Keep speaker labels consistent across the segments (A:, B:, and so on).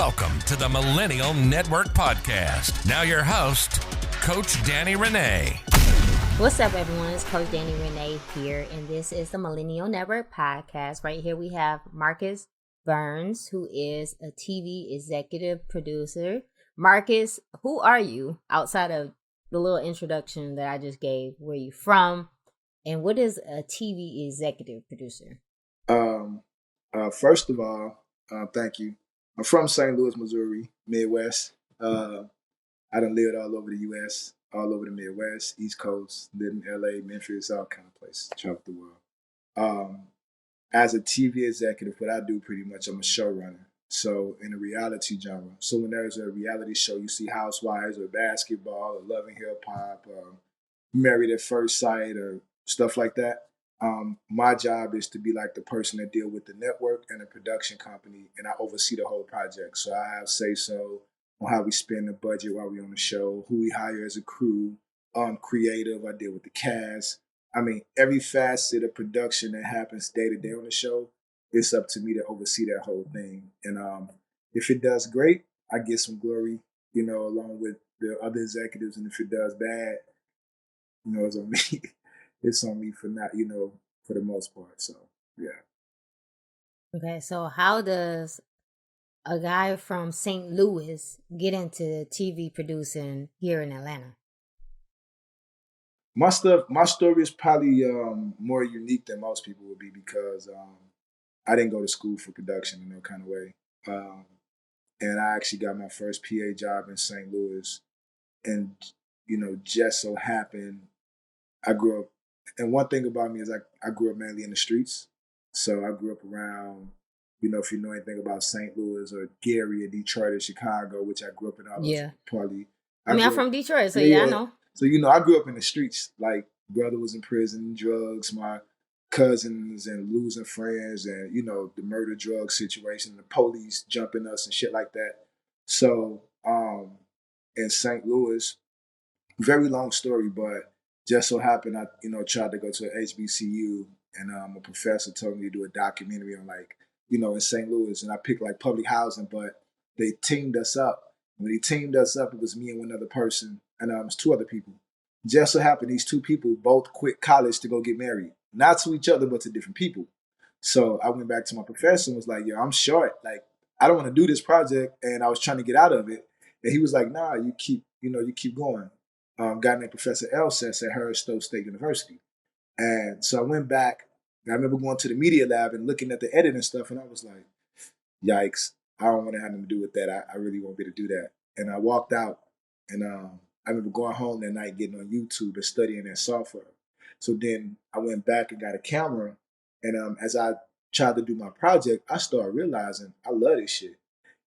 A: Welcome to the Millennial Network Podcast. Now your host, Coach Danny Renee.
B: What's up, everyone? It's Coach Danny Renee here, and this is the Millennial Network Podcast. Right here we have Markus Burns, who is a TV executive producer. Markus, who are you outside of the little introduction that I just gave? Where are you from? And what is a TV executive producer?
C: First of all, thank you. I'm from St. Louis, Missouri, Midwest. I done lived all over the U.S., all over the Midwest, East Coast, lived in L.A., Memphis, all kind of places, traveled the world. As a TV executive, what I do pretty much, I'm a showrunner. So in a reality genre. So when there's a reality show, you see Housewives or basketball or Love and Hip Hop or Married at First Sight or stuff like that. My job is to be like the person that deal with the network and the production company, and I oversee the whole project. So I have say-so on how we spend the budget while we're on the show, who we hire as a crew, creative, I deal with the cast. I mean, every facet of production that happens day to day on the show, it's up to me to oversee that whole thing. And if it does great, I get some glory, along with the other executives. And if it does bad, it's on me. It's on me for not, for the most part. So, yeah.
B: Okay, so how does a guy from St. Louis get into TV producing here in Atlanta?
C: My story is probably more unique than most people would be because I didn't go to school for production in no kind of way. And I actually got my first PA job in St. Louis. And, just so happened, I grew up. And one thing about me is I grew up mainly in the streets. So I grew up around, if you know anything about St. Louis or Gary or Detroit or Chicago, which I grew up in all those probably.
B: I'm from Detroit, so yeah, I know.
C: So, I grew up in the streets. Like, brother was in prison, drugs, my cousins and losing friends and, the murder drug situation, the police jumping us and shit like that. So in St. Louis, very long story, but just so happened I, tried to go to an HBCU and a professor told me to do a documentary on in St. Louis, and I picked public housing, but they teamed us up. When they teamed us up, it was me and one other person, and it was two other people. Just so happened these two people both quit college to go get married, not to each other, but to different people. So I went back to my professor and was like, yo, I'm short. I don't want to do this project, and I was trying to get out of it. And he was like, nah, you keep going. Guy named Professor Elsess at Harris Stowe State University. And so I went back. I remember going to the media lab and looking at the editing stuff, and I was like, yikes, I don't want to have nothing to do with that. I really won't be able to do that. And I walked out, and I remember going home that night, getting on YouTube and studying that software. So then I went back and got a camera, and as I tried to do my project, I started realizing I love this shit.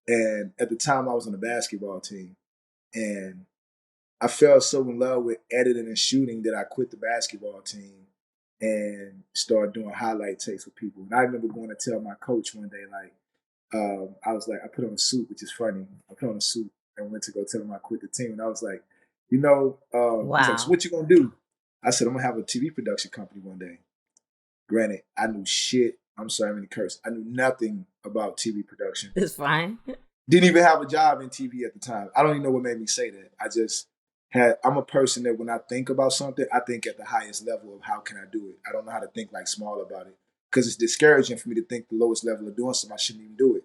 C: And at the time, I was on the basketball team, and I fell so in love with editing and shooting that I quit the basketball team and started doing highlight takes with people. And I remember going to tell my coach one day, I was like, I put on a suit, which is funny. I put on a suit and went to go tell him I quit the team. And I was like,
B: wow.
C: He's like, so what you gonna do? I said, I'm gonna have a TV production company one day. Granted, I knew shit. I'm sorry, I'm gonna curse. I knew nothing about TV production.
B: It's fine.
C: Didn't even have a job in TV at the time. I don't even know what made me say that. I'm a person that when I think about something, I think at the highest level of how can I do it. I don't know how to think small about it because it's discouraging for me to think the lowest level of doing something. I shouldn't even do it.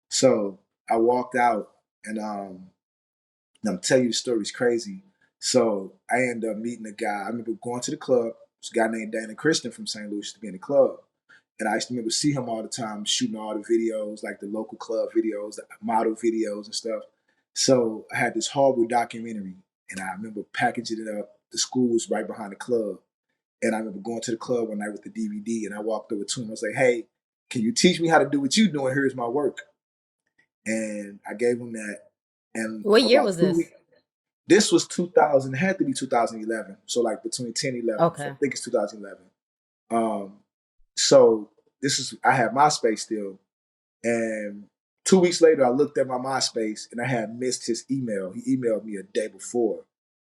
C: So I walked out and I'm telling you the story's crazy. So I ended up meeting a guy. I remember going to the club. This guy named Dana Christian from St. Louis used to be in the club. And I used to remember see him all the time, shooting all the videos, the local club videos, the model videos and stuff. So I had this horrible documentary. And I remember packaging it up. The school was right behind the club. And I remember going to the club one night with the DVD, and I walked over to him. I was like, hey, can you teach me how to do what you're doing? Here's my work. And I gave him that. And
B: what year was this?
C: This was 2000. It had to be 2011. So between 10 and 11.
B: Okay.
C: So I think it's 2011. So I had MySpace still. And 2 weeks later, I looked at my MySpace and I had missed his email. He emailed me a day before.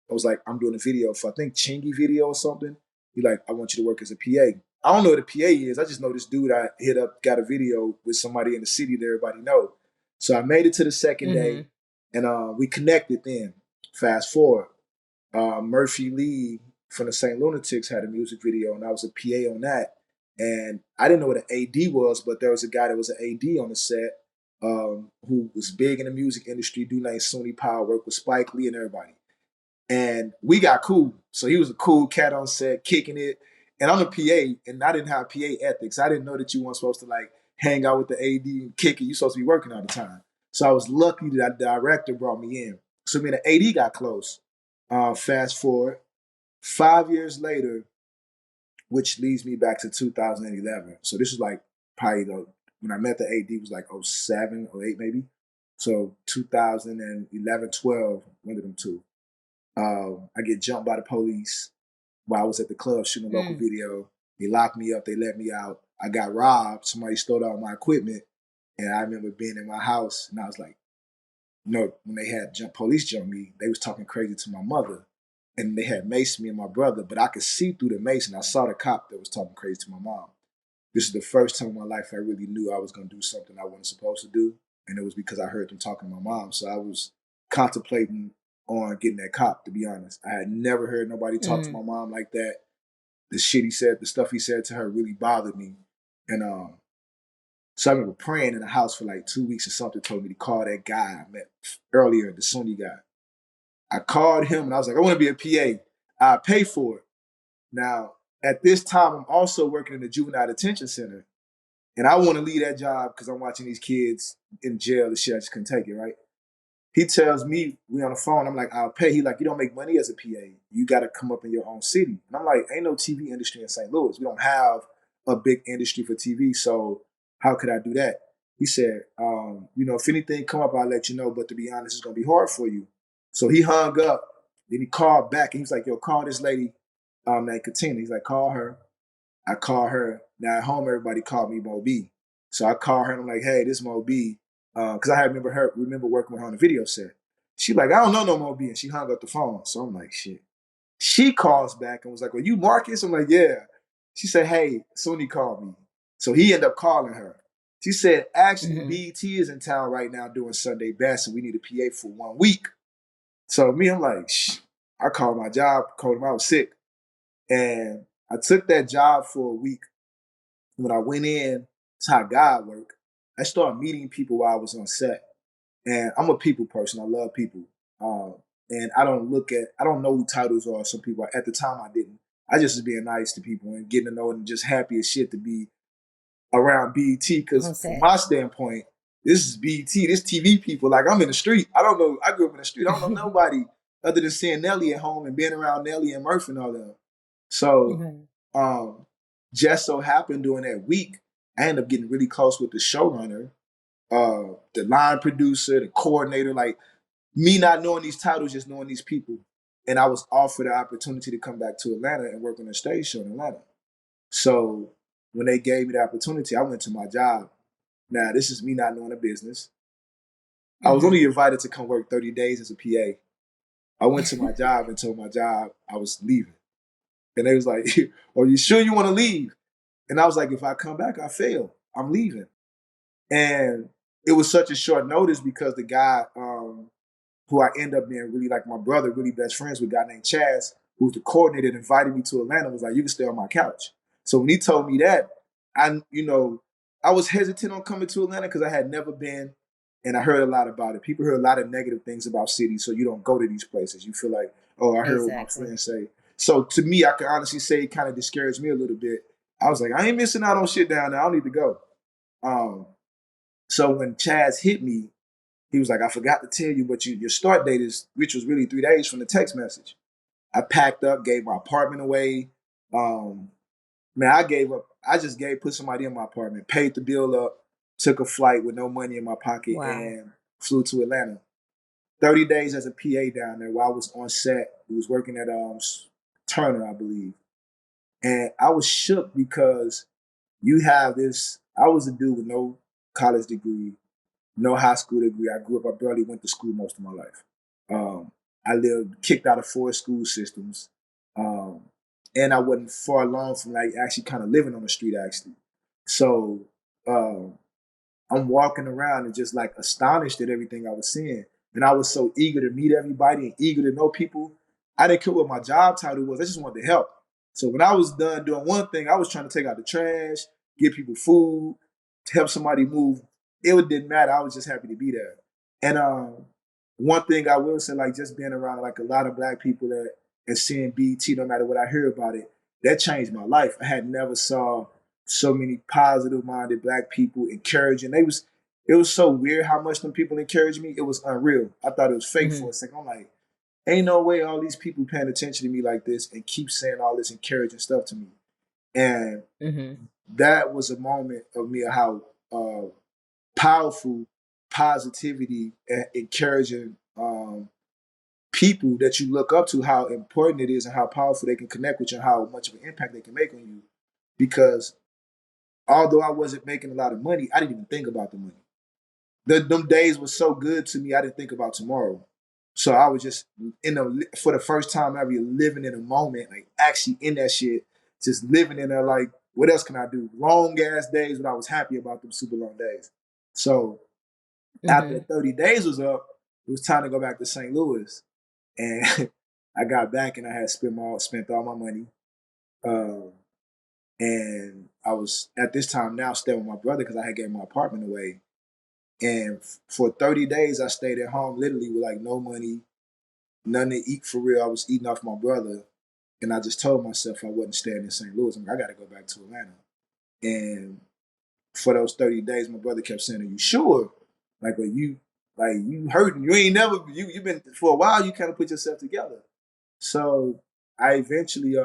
C: I was like, I'm doing a video for, I think, Chingy Video or something. He's like, I want you to work as a PA. I don't know what a PA is. I just know this dude I hit up got a video with somebody in the city that everybody know. So I made it to the second day, and we connected then. Fast forward, Murphy Lee from the St. Lunatics had a music video, and I was a PA on that. And I didn't know what an AD was, but there was a guy that was an AD on the set who was big in the music industry, dude named Sunni Powell, worked with Spike Lee and everybody. And we got cool. So he was a cool cat on set, kicking it. And I'm a PA, and I didn't have PA ethics. I didn't know that you weren't supposed to like hang out with the AD and kick it. You're supposed to be working all the time. So I was lucky that the director brought me in. So me and the AD got close. Fast forward, 5 years later, which leads me back to 2011. So this is like probably when I met the AD was like 07, 08 maybe. So 2011, 12, one of them two. I get jumped by the police while I was at the club shooting a local video. They locked me up. They let me out. I got robbed. Somebody stole all my equipment. And I remember being in my house, and I was like, when they had police jump me, they was talking crazy to my mother. And they had maced me and my brother, but I could see through the mace, and I saw the cop that was talking crazy to my mom. This is the first time in my life I really knew I was going to do something I wasn't supposed to do. And it was because I heard them talking to my mom. So I was contemplating on getting that cop, to be honest. I had never heard nobody talk to my mom like that. The shit he said, the stuff he said to her really bothered me. And so I remember praying in the house for like 2 weeks, and something told me to call that guy I met earlier, the Sunni guy. I called him and I was like, I want to be a PA. I'll pay for it. Now, at this time, I'm also working in the juvenile detention center. And I want to leave that job because I'm watching these kids in jail and shit. I just couldn't take it, right? He tells me, we on the phone, I'm like, I'll pay. He like, you don't make money as a PA. You got to come up in your own city. And I'm like, ain't no TV industry in St. Louis. We don't have a big industry for TV, so how could I do that? He said, if anything come up, I'll let you know. But to be honest, it's going to be hard for you. So he hung up. Then he called back, and he was like, yo, call this lady named Katina. He's like, call her. I call her. Now at home, everybody called me Mo B. So I call her, and I'm like, hey, this Mo B. Because I remember working with her on a video set. She like, I don't know no Mo B. And she hung up the phone. So I'm like, shit. She calls back and was like, well, you Marcus? I'm like, yeah. She said, hey, Sunni called me. So he ended up calling her. She said, actually, BET is in town right now doing Sunday Best, and we need a PA for 1 week. So me, I'm like, shh. I called my job, told him I was sick. And I took that job for a week. When I went in, that's how God worked. I started meeting people while I was on set. And I'm a people person. I love people. And I don't know who titles are. Some people, at the time I didn't. I just was being nice to people and getting to know them, just happy as shit to be around BET. Because from my standpoint, this is BET, this TV people. Like, I'm in the street. I don't know. I grew up in the street. I don't know nobody other than seeing Nelly at home and being around Nelly and Murphy and all them. So just so happened during that week, I ended up getting really close with the showrunner, the line producer, the coordinator, like me not knowing these titles, just knowing these people. And I was offered the opportunity to come back to Atlanta and work on a stage show in Atlanta. So when they gave me the opportunity, I went to my job. Now, this is me not knowing the business. I was only invited to come work 30 days as a PA. I went to my job and told my job I was leaving. And they was like, are you sure you want to leave? And I was like, if I come back, I fail. I'm leaving. And it was such a short notice because the guy who I ended up being really like my brother, really best friends with, a guy named Chaz, who's the coordinator that invited me to Atlanta, was like, you can stay on my couch. So when he told me that, I was hesitant on coming to Atlanta because I had never been, and I heard a lot about it. People heard a lot of negative things about cities, so you don't go to these places. You feel like, oh, I heard what my friends say. So to me, I can honestly say it kind of discouraged me a little bit. I was like, I ain't missing out on shit down there. I don't need to go. So when Chaz hit me, he was like, I forgot to tell you, but your start date is, which was really 3 days from the text message. I packed up, gave my apartment away. I gave up. I just put somebody in my apartment, paid the bill up, took a flight with no money in my pocket, and flew to Atlanta. 30 days as a PA down there while I was on set. We was working at Turner, I believe. And I was shook because you have this, I was a dude with no college degree, no high school degree. I grew up, I barely went to school most of my life. I lived kicked out of 4 school systems. And I wasn't far along from like actually kind of living on the street actually. So I'm walking around and just like astonished at everything I was seeing. And I was so eager to meet everybody and eager to know people. I didn't care what my job title was. I just wanted to help. So when I was done doing one thing, I was trying to take out the trash, give people food, to help somebody move. It didn't matter. I was just happy to be there. And one thing I will say, like just being around like a lot of black people that and seeing BET, no matter what I hear about it, that changed my life. I had never saw so many positive minded black people encouraging. It was so weird how much them people encouraged me. It was unreal. I thought it was fake for a second. I'm like, ain't no way all these people paying attention to me like this and keep saying all this encouraging stuff to me. And that was a moment of me of how powerful positivity and encouraging people that you look up to, how important it is and how powerful they can connect with you and how much of an impact they can make on you. Because although I wasn't making a lot of money, I didn't even think about the money. Them days were so good to me, I didn't think about tomorrow. So I was just for the first time ever living in a moment, like actually in that shit, just living in there. Like, what else can I do? Long ass days when I was happy about them super long days. So after the 30 days was up, it was time to go back to St. Louis, and I got back and I had spent all my money. And I was at this time now staying with my brother because I had gave my apartment away. And for 30 days, I stayed at home literally with like no money, nothing to eat for real. I was eating off my brother. And I just told myself I wasn't staying in St. Louis. I'm like, I got to go back to Atlanta. And for those 30 days, my brother kept saying, are you sure? Like, you hurting. You ain't never, you've been, for a while, you kind of put yourself together. So I eventually,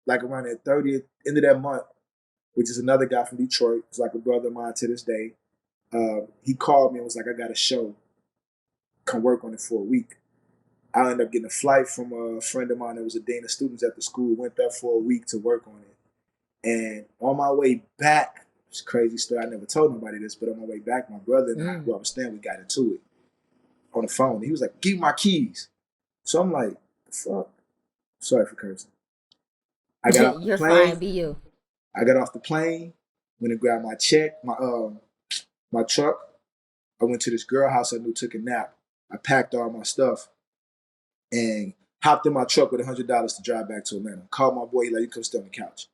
C: like around that 30th, end of that month, which is another guy from Detroit, it's like a brother of mine to this day. He called me and was like, I got a show. Come work on it for a week. I ended up getting a flight from a friend of mine that was a dean of students at the school, went there for a week to work on it. And on my way back, it's a crazy story. I never told nobody this, but on my way back, my brother and I, who I was staying, we got into it on the phone. He was like, give me my keys. So I'm like, fuck. Sorry for cursing. I got off the
B: You're
C: plane.
B: fine, be you.
C: I got off the plane, went and grabbed my check, my truck. I went to this girl house I knew, took a nap. I packed all my stuff and hopped in my truck with $100 to drive back to Atlanta. Called my boy, he like, you come stay on the couch.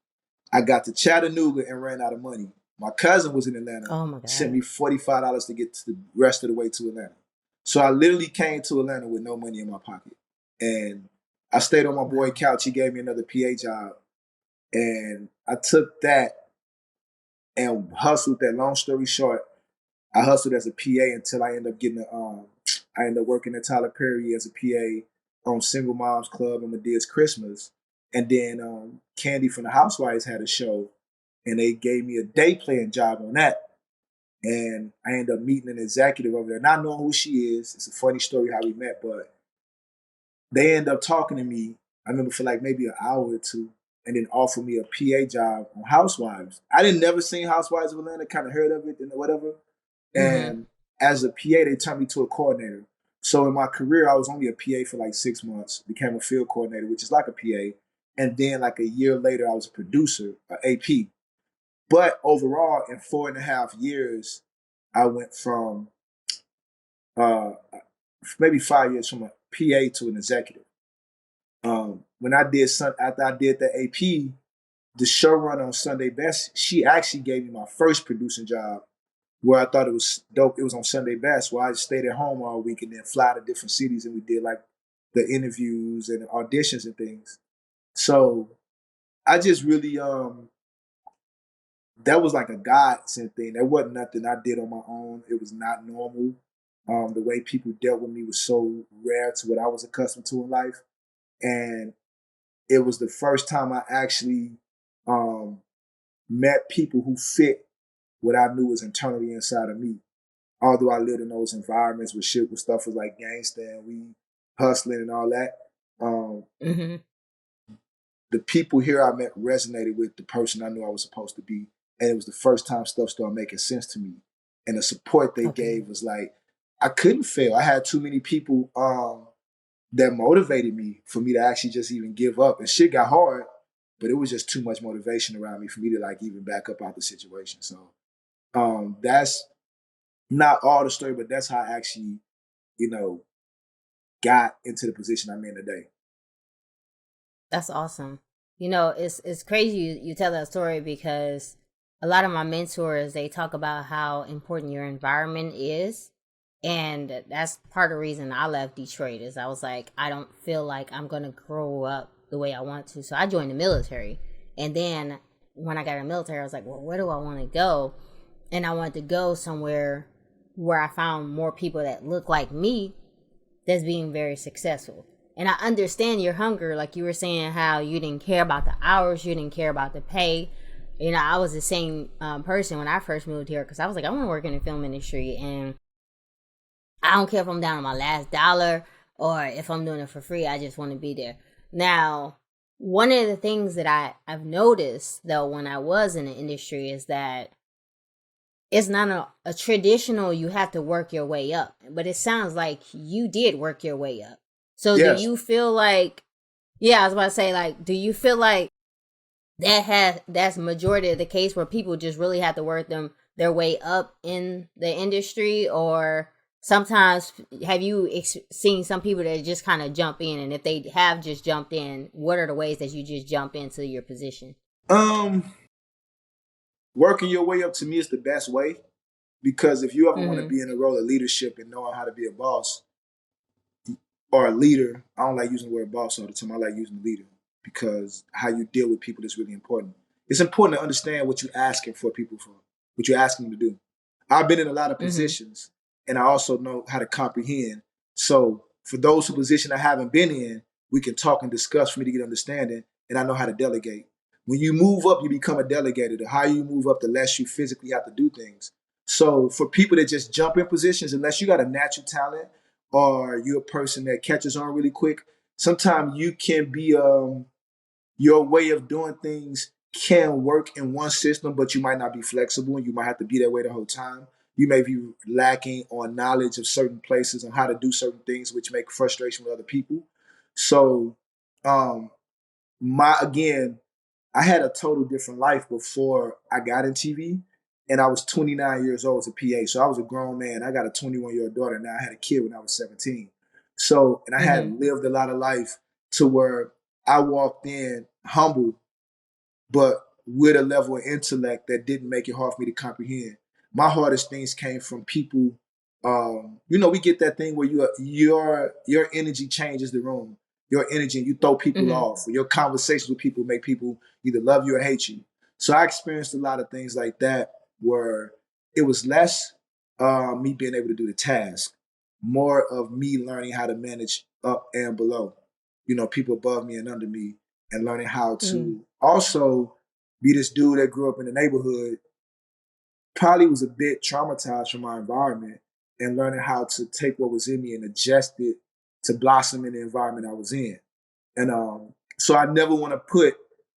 C: I got to Chattanooga and ran out of money. My cousin was in Atlanta.
B: Oh my God.
C: Sent me $45 to get to the rest of the way to Atlanta. So I literally came to Atlanta with no money in my pocket. And I stayed on my boy's couch. He gave me another PA job. And I took that and hustled that. Long story short, I hustled as a PA until I ended up getting I ended up working at Tyler Perry as a PA on Single Moms Club and Medea's Christmas. And then Candy from the Housewives had a show and they gave me a day playing job on that. And I ended up meeting an executive over there, not knowing who she is. It's a funny story how we met, but they ended up talking to me, I remember, for like maybe an hour or two, and then offered me a PA job on Housewives. I didn't never seen Housewives of Atlanta, kind of heard of it and whatever. And as a PA, they turned me to a coordinator. So in my career, I was only a PA for like 6 months, became a field coordinator, which is like a PA. And then like a year later, I was a producer, an AP. But overall, in 4.5 years, I went from maybe 5 years from a PA to an executive. When I did after I did the AP, the showrunner on Sunday Best, she actually gave me my first producing job where I thought it was dope. It was on Sunday Best, where I just stayed at home all week and then fly to different cities and we did like the interviews and auditions and things. So I just really, that was like a godsend thing. That wasn't nothing I did on my own. It was not normal. The way people dealt with me was so rare to what I was accustomed to in life. And it was the first time I actually met people who fit what I knew was internally inside of me. Although I lived in those environments where shit with stuff was like gangster and we hustling and all that, the people here I met resonated with the person I knew I was supposed to be. And it was the first time stuff started making sense to me. And the support they gave was like, I couldn't fail. I had too many people that motivated me for me to actually just even give up. And shit got hard, but it was just too much motivation around me for me to like even back up out the situation. So that's not all the story, but that's how I actually, you know, got into the position I'm in today.
B: That's awesome. You know, it's crazy you tell that story because a lot of my mentors, they talk about how important your environment is. And that's part of the reason I left Detroit is I was like, I don't feel like I'm going to grow up the way I want to. So I joined the military. And then when I got in the military, I was like, well, where do I want to go? And I wanted to go somewhere where I found more people that look like me that's being very successful. And I understand your hunger, like you were saying, how you didn't care about the hours, you didn't care about the pay. You know, I was the same person when I first moved here because I was like, I want to work in the film industry, and I don't care if I'm down to my last dollar or if I'm doing it for free. I just want to be there. Now, one of the things that I've noticed though when I was in the industry is that it's not a traditional you have to work your way up, but it sounds like you did work your way up. So do
C: Yes.
B: you feel like, yeah, I was about to say, like, do you feel like that's majority of the case where people just really have to work their way up in the industry? Or sometimes have you seen some people that just kind of jump in, and if they have just jumped in, what are the ways that you just jump into your position?
C: Working your way up to me is the best way, because if you ever want to
B: Mm-hmm.
C: be in a role of leadership and knowing how to be a boss or a leader, I don't like using the word boss all the time. I like using leader, because how you deal with people is really important. It's important to understand what you're asking for people for, what you're asking them to do. I've been in a lot of
B: Mm-hmm.
C: positions, and I also know how to comprehend. So for those who position I haven't been in, we can talk and discuss for me to get understanding, and I know how to delegate. When you move up, you become a delegator. The higher you move up, the less you physically have to do things. So for people that just jump in positions, unless you got a natural talent or you're a person that catches on really quick, sometimes you can be your way of doing things can work in one system, but you might not be flexible and you might have to be that way the whole time. You may be lacking on knowledge of certain places and how to do certain things, which make frustration with other people. So, um, my again, I had a total different life before I got in TV, and I was 29 years old as a PA. So I was a grown man. I got a 21-year-old daughter now. I had a kid when I was 17. So, and I
B: Mm-hmm.
C: had lived a lot of life to where I walked in humble, but with a level of intellect that didn't make it hard for me to comprehend. My hardest things came from people. We get that thing where your energy changes the room. Your energy, and you throw people
B: Mm-hmm.
C: off. Or your conversations with people make people either love you or hate you. So I experienced a lot of things like that where it was less me being able to do the task, more of me learning how to manage up and below. People above me and under me, and learning how
B: Mm-hmm.
C: to also be this dude that grew up in the neighborhood, probably was a bit traumatized from my environment, and learning how to take what was in me and adjust it to blossom in the environment I was in. And so I never want to put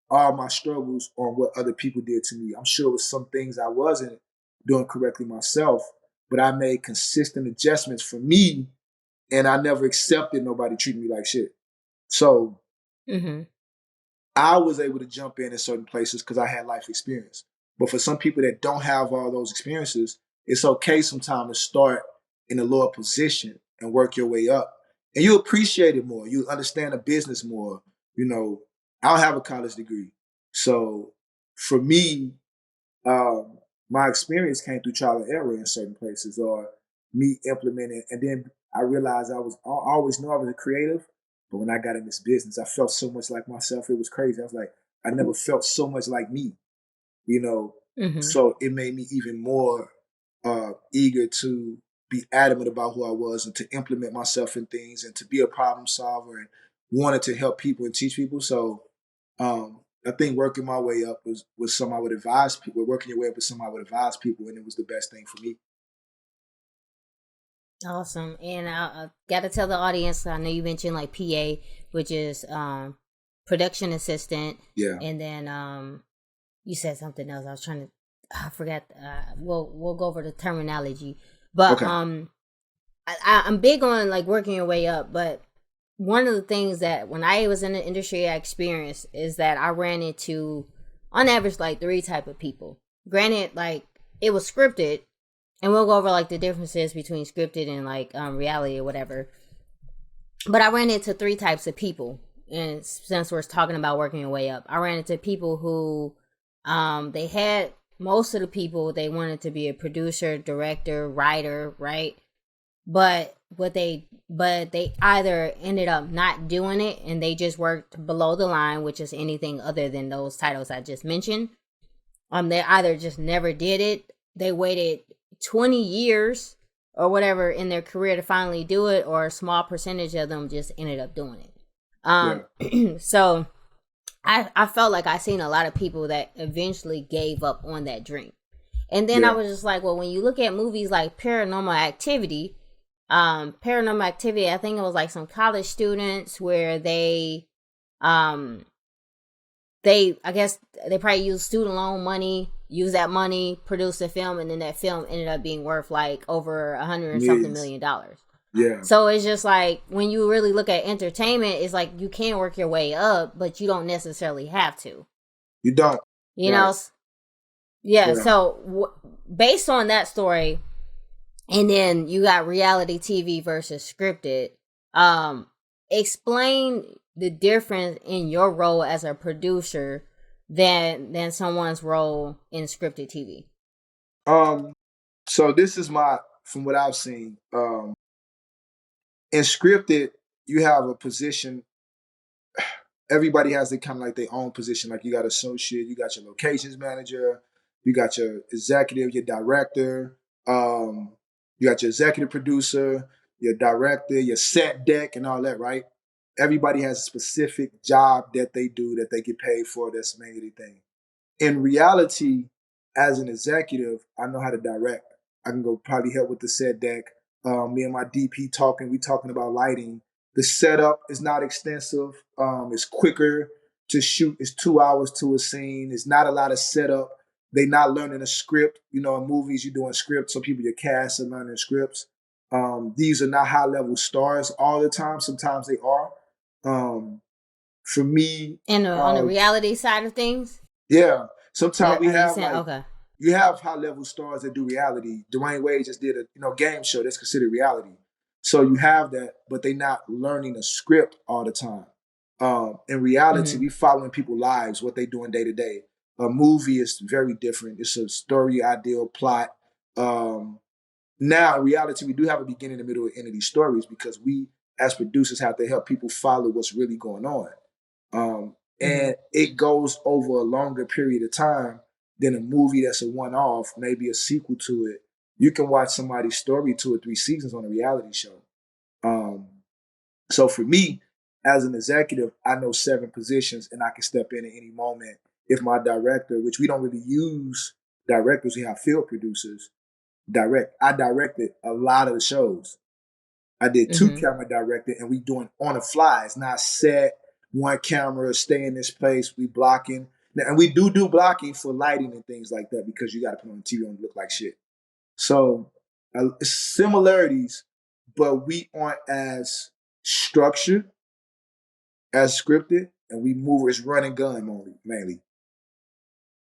C: all my struggles on what other people did to me. I'm sure it was some things I wasn't doing correctly myself, but I made consistent adjustments for me, and I never accepted nobody treating me like shit. So
B: Mm-hmm.
C: I was able to jump in certain places because I had life experience. But for some people that don't have all those experiences, it's okay sometimes to start in a lower position and work your way up. And you appreciate it more. You understand the business more. I don't have a college degree. So for me, my experience came through trial and error in certain places, or me implementing. And then I realized I always knew I was a creative, but when I got in this business, I felt so much like myself. It was crazy. I was like, I never felt so much like me, you know.
B: Mm-hmm.
C: So it made me even more eager to be adamant about who I was and to implement myself in things and to be a problem solver and wanted to help people and teach people. So I think working my way up was something I would advise people. Working your way up was something I would advise people, and it was the best thing for me.
B: Awesome. And I got to tell the audience, I know you mentioned like PA, which is production assistant.
C: Yeah.
B: And then you said something else. I was trying to, I forgot. We'll go over the terminology. But
C: Okay.
B: I'm big on like working your way up. But one of the things that when I was in the industry I experienced is that I ran into, on average, like 3 type of people. Granted, like it was scripted, and we'll go over like the differences between scripted and like reality or whatever. But I ran into 3 types of people, and since we're talking about working your way up, I ran into people who they had, most of the people, they wanted to be a producer, director, writer, right? But they either ended up not doing it and they just worked below the line, which is anything other than those titles I just mentioned. They either just never did it, they waited 20 years or whatever in their career to finally do it, or a small percentage of them just ended up doing it. So I felt like I seen a lot of people that eventually gave up on that dream. And then I was just like, well, when you look at movies like Paranormal Activity, I think it was like some college students where I guess they probably used student loan money, use that money, produce a film, and then that film ended up being worth like over $100 and something million.
C: Yeah.
B: So it's just like, when you really look at entertainment, it's like you can work your way up, but you don't necessarily have to.
C: You don't.
B: You know? Yeah. So based on that story, and then you got reality TV versus scripted, explain the difference in your role as a producer than someone's role in scripted TV.
C: So this is from what I've seen. In scripted, you have a position. Everybody has kind of like their own position. Like, you got associate, you got your locations manager, you got your executive, your director, you got your executive producer, your director, your set deck, and all that, right? Everybody has a specific job that they do that they get paid for. That's mainly the thing. In reality, as an executive, I know how to direct. I can go probably help with the set deck. Me and my DP we talking about lighting. The setup is not extensive. It's quicker to shoot. It's 2 hours to a scene. It's not a lot of setup. They not learning a script. You know, in movies, you're doing scripts, so people, your cast are learning scripts. These are not high-level stars all the time. Sometimes they are. For me... And
B: on the reality side of things?
C: Yeah. Sometimes we have you have high-level stars that do reality. Dwayne Wade just did a game show that's considered reality. So you have that, but they're not learning a script all the time. In reality, we following people's lives, what they're doing day to day. A movie is very different. It's a story, ideal, plot. Now, in reality, we do have a beginning, a middle, and end of these stories, because we, as producers, have to help people follow what's really going on. And it goes over a longer period of time than a movie that's a one-off, maybe a sequel to it. You can watch somebody's story 2 or 3 seasons on a reality show. So for me, as an executive, I know 7 positions, and I can step in at any moment if my director, which we don't really use directors, we have field producers, direct. I directed a lot of the shows. I did 2 camera directing, and we doing on the fly. It's not set, 1 camera, stay in this place, we blocking. Now, and we do blocking for lighting and things like that, because you got to put on the TV and look like shit. So similarities, but we aren't as structured as scripted, and we move as run and gun mainly.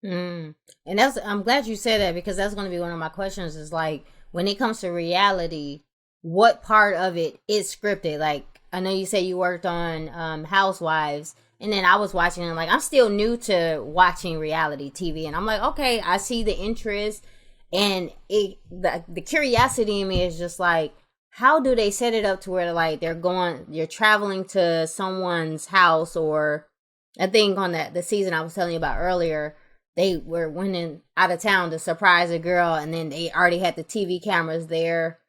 B: And I'm glad you said that, because that's going to be one of my questions, is like, when it comes to reality, what part of it is scripted? Like, I know you say you worked on Housewives, and then I was watching it. Like, I'm still new to watching reality TV, and I'm like, okay, I see the interest, and the curiosity in me is just like, how do they set it up to where like you're traveling to someone's house? Or I think on the season I was telling you about earlier, they went out of town to surprise a girl, and then they already had the TV cameras there,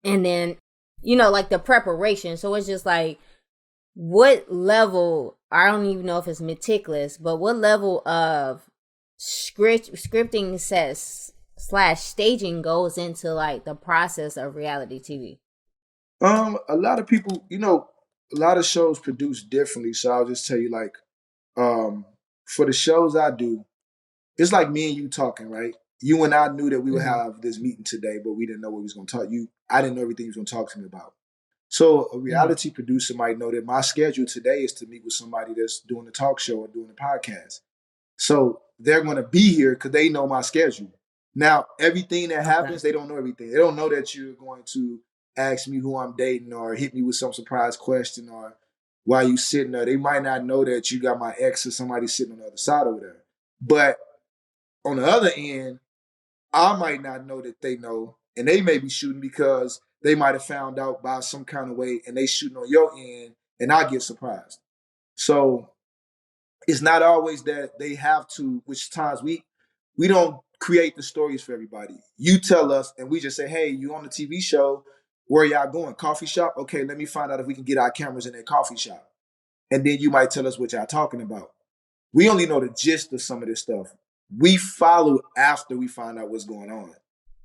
B: and then, like the preparation. So it's just like, what level, I don't even know if it's meticulous, but what level of scripting / staging goes into like the process of reality TV?
C: A lot of people, a lot of shows produce differently. So I'll just tell you, like, for the shows I do, it's like me and you talking, right? You and I knew that we would have this meeting today, but we didn't know what we was going to talk. I didn't know everything he was going to talk to me about. So a reality producer might know that my schedule today is to meet with somebody that's doing a talk show or doing a podcast. So they're going to be here because they know my schedule. Now, everything that happens, they don't know everything. They don't know that you're going to ask me who I'm dating or hit me with some surprise question or why you sitting there. They might not know that you got my ex or somebody sitting on the other side over there. But on the other end, I might not know that they know, and they may be shooting because they might have found out by some kind of way and they shooting on your end and I get surprised. So it's not always that they have to, which times we don't create the stories for everybody. You tell us and we just say, hey, you on the TV show, where y'all going? Coffee shop? Okay, let me find out if we can get our cameras in that coffee shop. And then you might tell us what y'all talking about. We only know the gist of some of this stuff. We follow after we find out what's going on.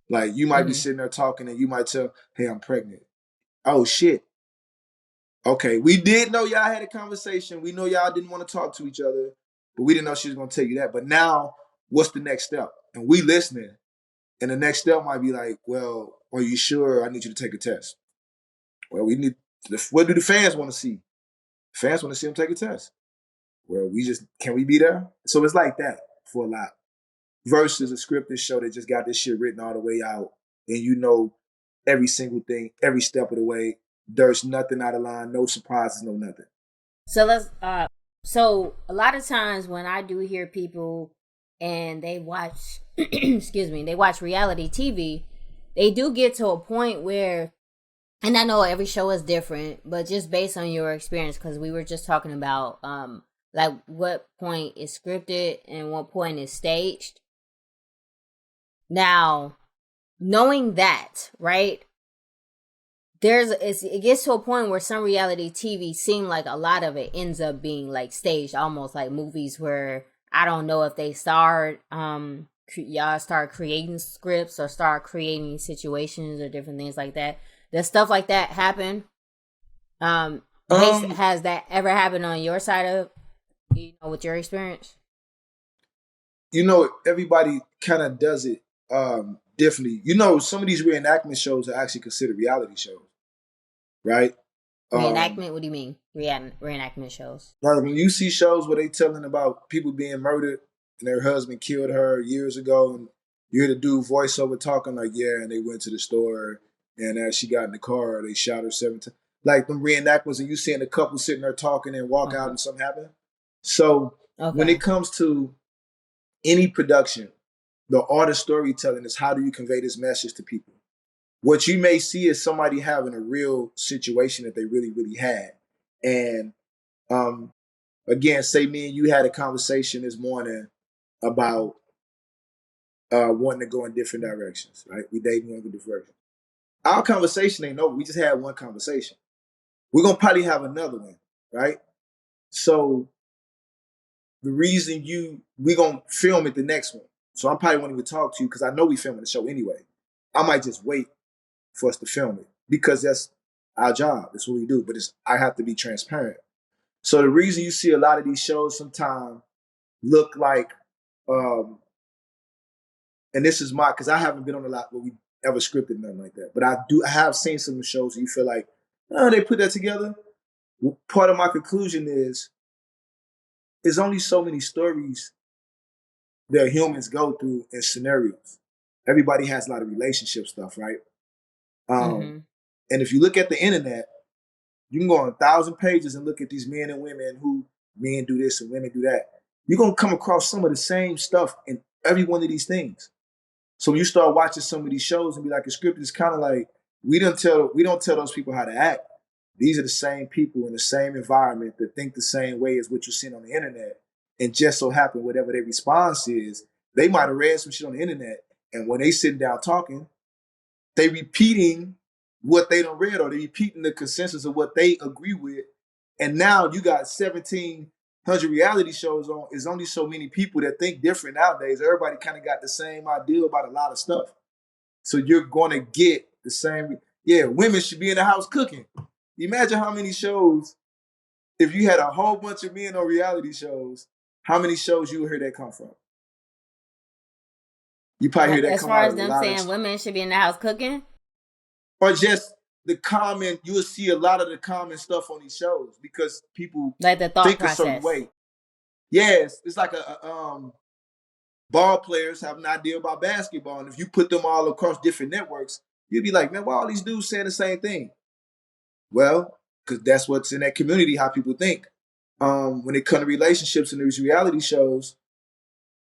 C: Like you might be sitting there talking and you might tell, hey, I'm pregnant. Oh shit. Okay, we did know y'all had a conversation. We know y'all didn't want to talk to each other, but we didn't know she was going to tell you that. But now, what's the next step? And we listening. And the next step might be like, well, are you sure? I need you to take a test. Well, what do the fans want to see? Fans want to see them take a test. Well, can we be there? So it's like that for a lot. Versus a scripted show that just got this shit written all the way out. And you know every single thing, every step of the way. There's nothing out of line, no surprises, no nothing.
B: So so a lot of times when I do hear people and they watch they watch reality TV, they do get to a point where, and I know every show is different, but just based on your experience, because we were just talking about like what point is scripted and what point is staged. Now, knowing that, right? It gets to a point where some reality TV seem like a lot of it ends up being like staged, almost like movies where I don't know if they y'all start creating scripts or start creating situations or different things like that. Does stuff like that happen? Has that ever happened on your side of, with your experience?
C: Everybody kind of does it differently. Some of these reenactment shows are actually considered reality shows. Right?
B: Reenactment? What do you mean? Reenactment shows?
C: Like when you see shows where they telling about people being murdered and their husband killed her years ago, and you hear the dude voiceover talking like, yeah, and they went to the store, and as she got in the car, they shot her 7 times. Like them reenactments, and you seeing a couple sitting there talking and walk out and something happen. So when it comes to any production, the art of storytelling is how do you convey this message to people? What you may see is somebody having a real situation that they really, really had. And again, say me and you had a conversation this morning about wanting to go in different directions, right? We dating, want to go different directions. Our conversation ain't over. We just had one conversation. We're going to probably have another one, right? So the reason we're going to film it the next one. So I probably won't even talk to you because I know we filming the show anyway. I might just wait for us to film it because that's our job. That's what we do. But I have to be transparent. So the reason you see a lot of these shows sometimes look like, and this is because I haven't been on a lot where we ever scripted nothing like that. But I have seen some shows where you feel like, oh, they put that together. Well, part of my conclusion is there's only so many stories that humans go through in scenarios. Everybody has a lot of relationship stuff, right? And if you look at the internet, you can go on 1,000 pages and look at these men and women who men do this and women do that. You're going to come across some of the same stuff in every one of these things. So when you start watching some of these shows and be like, a script is kind of like, we don't tell those people how to act. These are the same people in the same environment that think the same way as what you're seeing on the internet. And just so happen, whatever their response is, they might have read some shit on the internet. And when they sitting down talking, they repeating what they done read, or they repeating the consensus of what they agree with. And now you got 1,700 reality shows on. There's only so many people that think different nowadays. Everybody kind of got the same idea about a lot of stuff. So you're going to get the same. Yeah, women should be in the house cooking. Imagine how many shows, if you had a whole bunch of men on reality shows, how many shows you would hear that come from? You probably hear that
B: as
C: come
B: far
C: out
B: as
C: of
B: them saying women should be in the house cooking?
C: Or just the common, you'll see a lot of the common stuff on these shows because people
B: like the thought
C: think
B: process.
C: A certain way. Yes, it's like ball players have an idea about basketball. And if you put them all across different networks, you'd be like, man, why all these dudes saying the same thing? Well, because that's what's in that community, how people think. When it comes to relationships and these reality shows,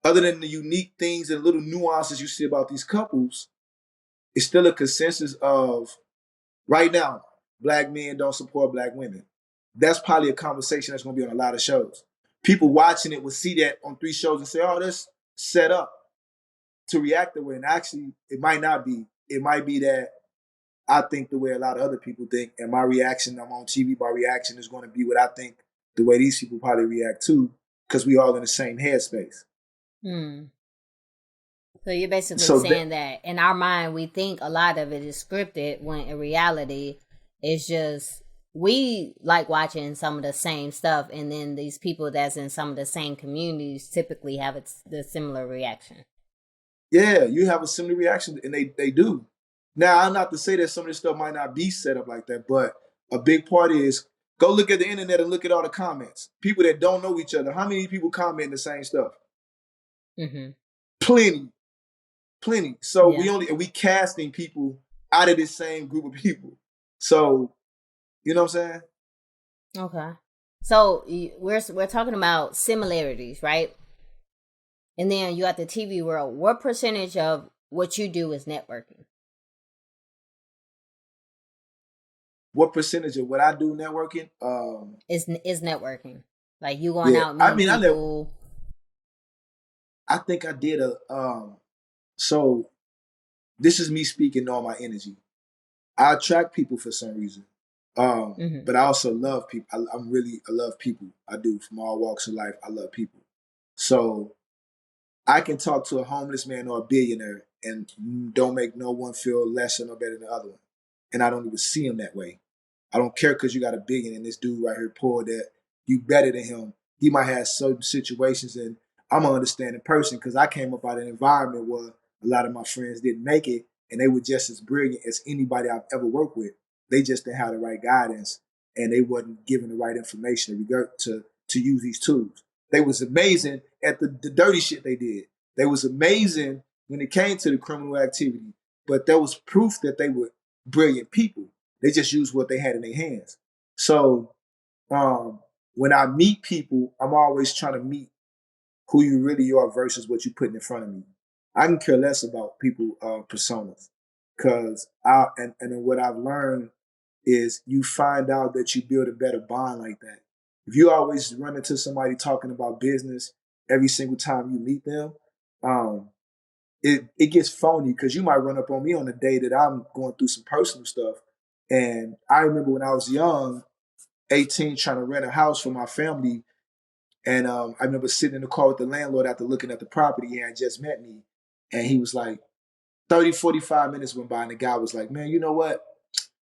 C: other than the unique things and little nuances you see about these couples, it's still a consensus of right now, black men don't support black women. That's probably a conversation that's going to be on a lot of shows. People watching it will see that on 3 shows and say, oh, that's set up to react the way. And actually, it might not be. It might be that I think the way a lot of other people think, and my reaction, I'm on TV, my reaction is going to be what I think the way these people probably react to, because we all in the same headspace.
B: So you're basically saying that in our mind, we think a lot of it is scripted, when in reality, it's just we like watching some of the same stuff, and then these people that's in some of the same communities typically have the similar reaction.
C: Yeah, you have a similar reaction, and they do. Now, I'm not to say that some of this stuff might not be set up like that, but a big part is go look at the internet and look at all the comments. People that don't know each other, how many people comment the same stuff?
B: Mm-hmm.
C: Plenty. So we casting people out of this same group of people. So, you know what I'm saying?
B: Okay. So we're talking about similarities, right? And then you got the TV world. What percentage of what you do is networking?
C: What percentage of what I do networking?
B: Is networking. Like you going out meeting people.
C: I think I did so this is me speaking on my energy. I attract people for some reason. But I also love people. I love people. I do, from all walks of life. I love people. So I can talk to a homeless man or a billionaire and don't make no one feel less or no better than the other one. And I don't even see him that way. I don't care because you got a billion and this dude right here poor that you better than him. He might have certain situations, and I'm an understanding person because I came up out of an environment where a lot of my friends didn't make it, and they were just as brilliant as anybody I've ever worked with. They just didn't have the right guidance, and they wasn't given the right information to use these tools. They was amazing at the dirty shit they did. They was amazing when it came to the criminal activity, but there was proof that they were brilliant people. They just used what they had in their hands. So when I meet people, I'm always trying to meet who you really are versus what you're putting in front of me. I can care less about people personas, because what I've learned is you find out that you build a better bond like that. If you always run into somebody talking about business every single time you meet them, it gets phony, because you might run up on me on a day that I'm going through some personal stuff. And I remember when I was young, 18, trying to rent a house for my family. And I remember sitting in the car with the landlord after looking at the property. He had just met me. And he was like, 30, 45 minutes went by, and the guy was like, man, you know what?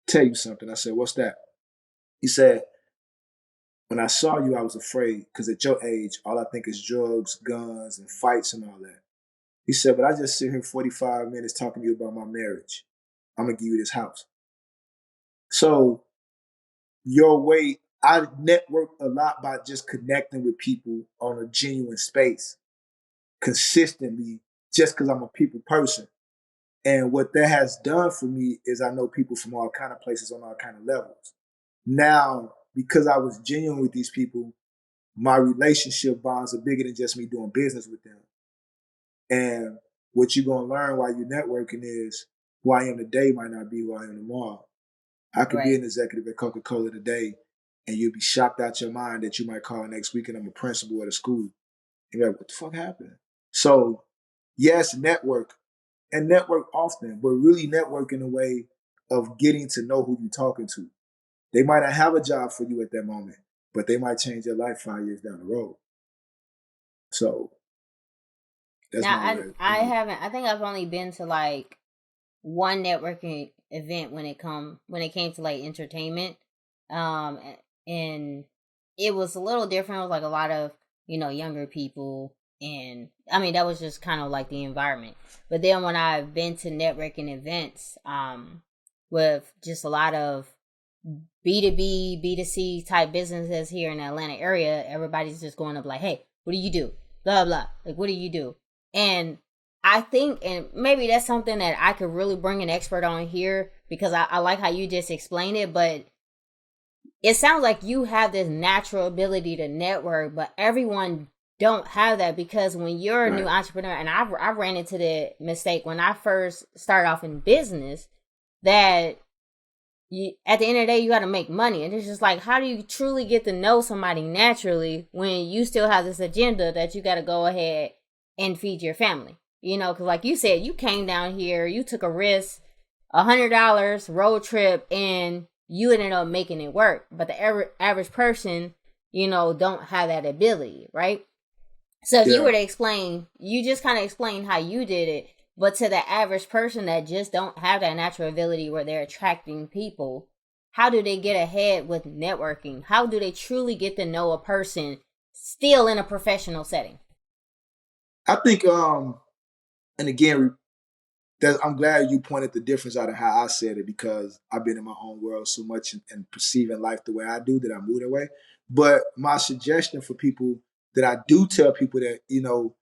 C: Tell you something. I said, what's that? He said, when I saw you, I was afraid, because at your age, all I think is drugs, guns, and fights and all that. He said, but I just sit here 45 minutes talking to you about my marriage. I'm going to give you this house. So I network a lot by just connecting with people on a genuine space consistently, just because I'm a people person. And what that has done for me is I know people from all kind of places on all kind of levels. Now, because I was genuine with these people, my relationship bonds are bigger than just me doing business with them. And what you're going to learn while you're networking is who I am today might not be who I am tomorrow. I could be an executive at Coca-Cola today, and you'll be shocked out your mind that you might call next week and I'm a principal at a school. And you're like, what the fuck happened? So, yes, network, and network often, but really network in a way of getting to know who you're talking to. They might not have a job for you at that moment, but they might change your life 5 years down the road. So that's
B: I think I've only been to like one networking event when it came to like entertainment. And it was a little different. It was like a lot of, younger people. And I mean, that was just kind of like the environment. But then when I've been to networking events, with just a lot of B2B, B2C type businesses here in the Atlanta area, everybody's just going up like, hey, what do you do? Blah, blah. Like, what do you do? And I think, and maybe that's something that I could really bring an expert on here, because I like how you just explained it, but it sounds like you have this natural ability to network, but everyone don't have that, because when you're a new entrepreneur, and I ran into the mistake when I first started off in business, that at the end of the day, you got to make money. And it's just like, how do you truly get to know somebody naturally when you still have this agenda that you got to go ahead and feed your family? You know, because like you said, you came down here, you took a risk, $100 road trip, and you ended up making it work. But the average person, you know, don't have that ability, right? So if you were to explain, you just kind of explained how you did it, but to the average person that just don't have that natural ability where they're attracting people, how do they get ahead with networking? How do they truly get to know a person still in a professional setting?
C: I think, and again, I'm glad you pointed the difference out of how I said it, because I've been in my own world so much and perceiving life the way I do that I move that way. But my suggestion for people that I do tell people that, you know,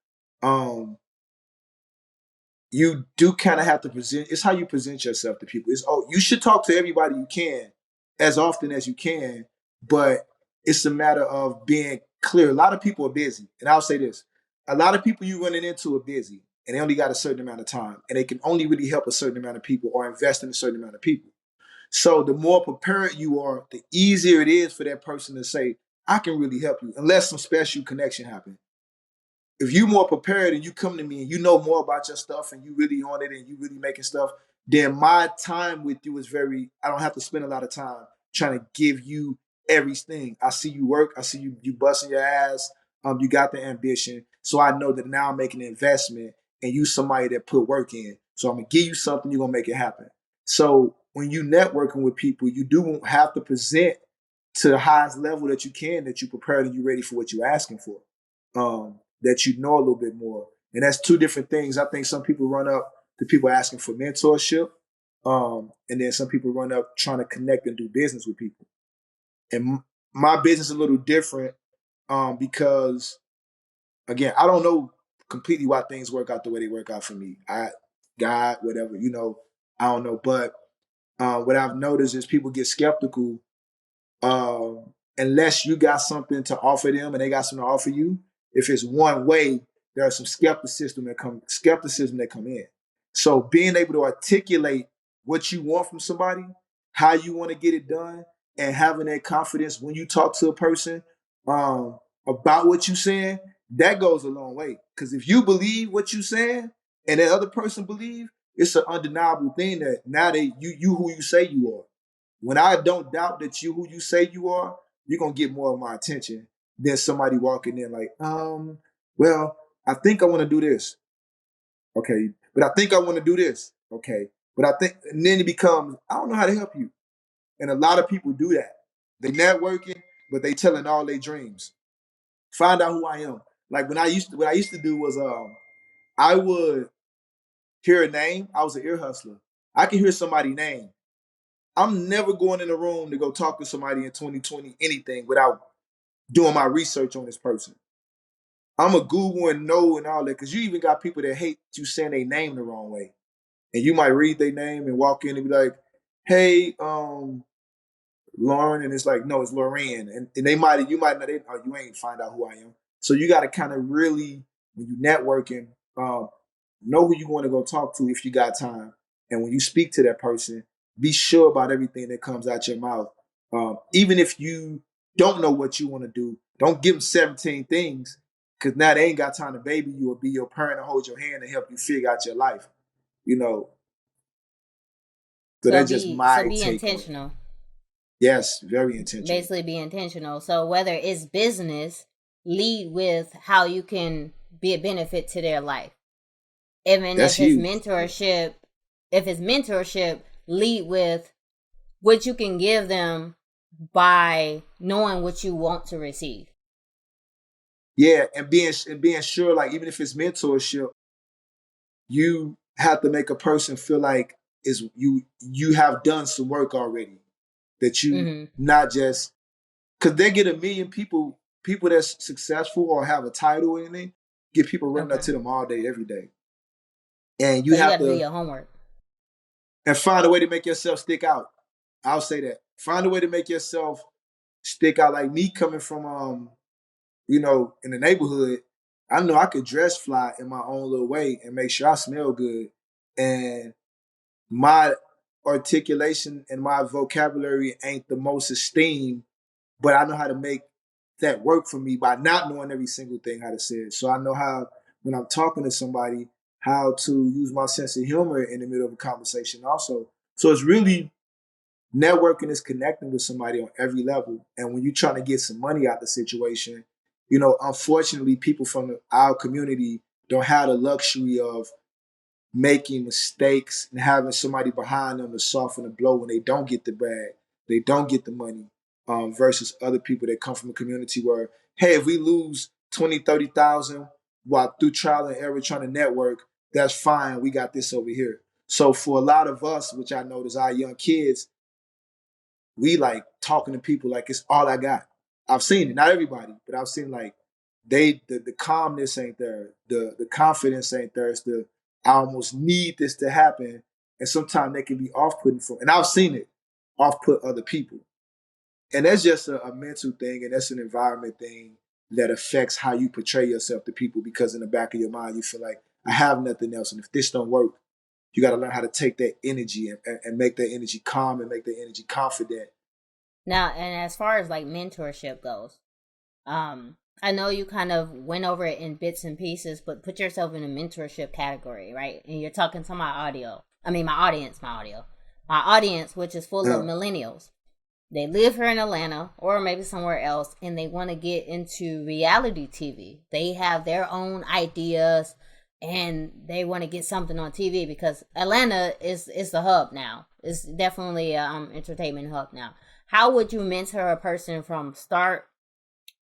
C: you do kind of have to present. It's how you present yourself to people. You should talk to everybody you can as often as you can, but it's a matter of being clear. A lot of people are busy, and I'll say this: a lot of people you running into are busy, and they only got a certain amount of time, and they can only really help a certain amount of people or invest in a certain amount of people. So the more prepared you are, the easier it is for that person to say, "I can really help you," unless some special connection happens. If you more prepared and you come to me and you know more about your stuff and you really on it and you really making stuff, then my time with you is I don't have to spend a lot of time trying to give you everything. I see you work. I see you busting your ass. You got the ambition. So I know that now I'm making an investment and you somebody that put work in. So I'm going to give you something, you're going to make it happen. So when you networking with people, you do have to present to the highest level that you can, that you're prepared and you're ready for what you're asking for. That you know a little bit more. And that's two different things. I think some people run up to people asking for mentorship. And then some people run up trying to connect and do business with people. And my business is a little different because, again, I don't know completely why things work out the way they work out for me. God, whatever, you know, I don't know. But what I've noticed is people get skeptical unless you got something to offer them and they got something to offer you. If it's one way, there's some skepticism that come in. So being able to articulate what you want from somebody, how you want to get it done, and having that confidence when you talk to a person about what you're saying, that goes a long way. Because if you believe what you're saying and that other person believe, it's an undeniable thing that now you who you say you are. When I don't doubt that you who you say you are, you're gonna get more of my attention than somebody walking in like, well, I think I want to do this. Okay. But I think I want to do this. Okay. But and then it becomes, I don't know how to help you. And a lot of people do that. They networking, but they telling all their dreams. Find out who I am. Like what I used to do was, I would hear a name. I was an ear hustler. I can hear somebody's name. I'm never going in a room to go talk to somebody in 2020, anything, without doing my research on this person. I'm a Google and know and all that, because you even got people that hate you saying their name the wrong way. And you might read their name and walk in and be like, hey, Lauren, and it's like, no, it's Lorraine. And you might not, you ain't find out who I am. So you got to kind of really, when you networking, know who you want to go talk to if you got time. And when you speak to that person, be sure about everything that comes out your mouth. Even if you don't know what you want to do, don't give them 17 things, because now they ain't got time to baby you or be your parent or hold your hand and help you figure out your life. You know. So that's just my
B: be
C: take
B: intentional.
C: Yes, very intentional.
B: Basically be intentional. So whether it's business, lead with how you can be a benefit to their life. Even if it's mentorship, lead with what you can give them by knowing what you want to receive.
C: Yeah, and being sure, like, even if it's mentorship, you have to make a person feel like you have done some work already. That you not just, because they get a million people that's successful or have a title or anything, get people running up
B: Okay.
C: to them all day, every day. And
B: So
C: you
B: you
C: have
B: got to do
C: to
B: your homework.
C: and find a way to make yourself stick out. I'll say that. Find a way to make yourself stick out. Like me coming from in the neighborhood, I know I could dress fly in my own little way and make sure I smell good. And my articulation and my vocabulary ain't the most esteemed, but I know how to make that work for me by not knowing every single thing how to say it. So I know how, when I'm talking to somebody, how to use my sense of humor in the middle of a conversation also. So it's really, networking is connecting with somebody on every level. And when you're trying to get some money out the situation, unfortunately, people from our community don't have the luxury of making mistakes and having somebody behind them to soften the blow when they don't get the bag, they don't get the money, versus other people that come from a community where, hey, if we lose 20, 30,000 while through trial and error trying to network, that's fine. We got this over here. So for a lot of us, which I notice our young kids, we like talking to people like it's all I got. I've seen it, not everybody, but I've seen like the calmness ain't there, the confidence ain't there. It's the I almost need this to happen, and sometimes they can be off putting for, and I've seen it off put other people, and that's just a mental thing, and that's an environment thing that affects how you portray yourself to people because in the back of your mind you feel like I have nothing else, and if this don't work, you got to learn how to take that energy and make that energy calm and make that energy confident.
B: Now, and as far as like mentorship goes, I know you kind of went over it in bits and pieces, but put yourself in a mentorship category, right? And you're talking to my audience, which is full of
C: Yeah.
B: millennials. They live here in Atlanta or maybe somewhere else, and they want to get into reality TV. They have their own ideas, and they want to get something on TV because Atlanta is the hub now. It's definitely an entertainment hub now. How would you mentor a person from start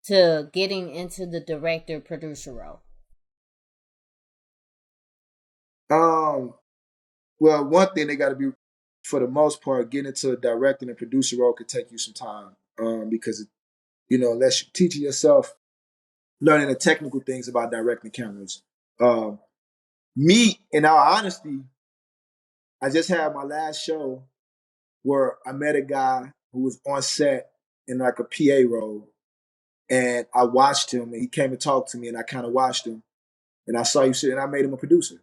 B: to getting into the director producer role?
C: Well, one thing they got to be, for the most part, getting into a directing and producer role could take you some time, because unless you're teaching yourself, learning the technical things about directing cameras. Um, Me, in all honesty, I just had my last show where I met a guy who was on set in like a PA role, and I watched him, and he came and talked to me, and I kind of watched him, and I saw you sit, and I made him a producer.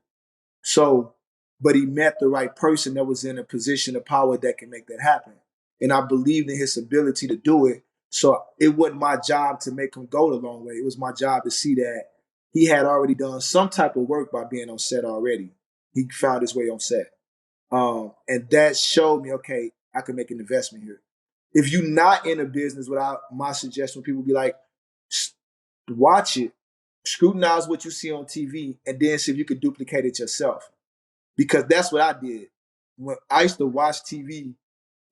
C: So, but he met the right person that was in a position of power that can make that happen. And I believed in his ability to do it. So it wasn't my job to make him go the long way. It was my job to see that he had already done some type of work by being on set already. He found his way on set. And that showed me, okay, I can make an investment here. If you're not in a business, without my suggestion, people be like, watch it, scrutinize what you see on TV, and then see if you could duplicate it yourself, because that's what I did. When I used to watch TV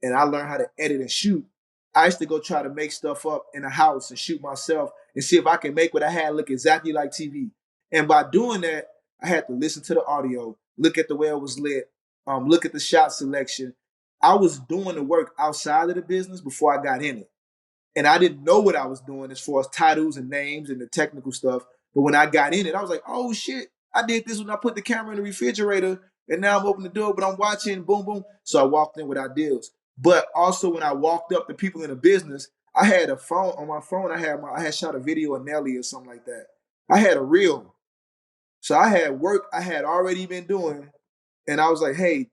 C: and I learned how to edit and shoot, I used to go try to make stuff up in the house and shoot myself and see if I can make what I had look exactly like TV. And by doing that, I had to listen to the audio, look at the way it was lit, look at the shot selection. I was doing the work outside of the business before I got in it. And I didn't know what I was doing as far as titles and names and the technical stuff. But when I got in it, I was like, oh shit, I did this when I put the camera in the refrigerator, and now I'm opening the door, but I'm watching boom, boom. So I walked in with ideas. But also when I walked up to people in the business, I had a phone on my phone. I had shot a video of Nelly or something like that. I had a reel. So I had work I had already been doing. And I was like, hey,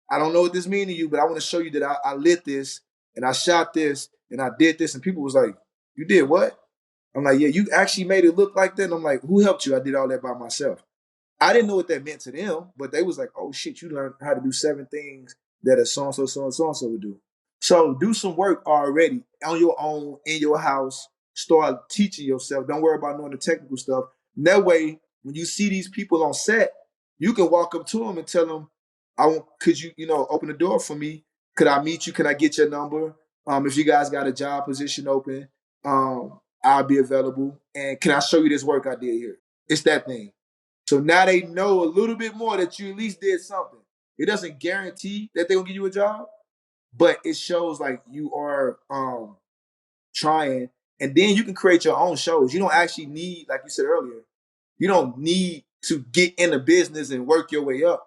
C: I don't know what this means to you, but I want to show you that I lit this and I shot this and I did this. And people was like, you did what? I'm like, yeah, you actually made it look like that. And I'm like, who helped you? I did all that by myself. I didn't know what that meant to them, but they was like, oh shit, you learned how to do 7 things that a so-and-so, so-and-so, so-and-so would do. So do some work already on your own, in your house. Start teaching yourself. Don't worry about knowing the technical stuff. And that way, when you see these people on set, you can walk up to them and tell them, could you, open the door for me? Could I meet you? Could I get your number? If you guys got a job position open, I'll be available. And can I show you this work I did here? It's that thing. So now they know a little bit more that you at least did something. It doesn't guarantee that they're gonna give you a job, but it shows like you are trying. And then you can create your own shows. You don't actually need, like you said earlier, You don't need to get in the business and work your way up.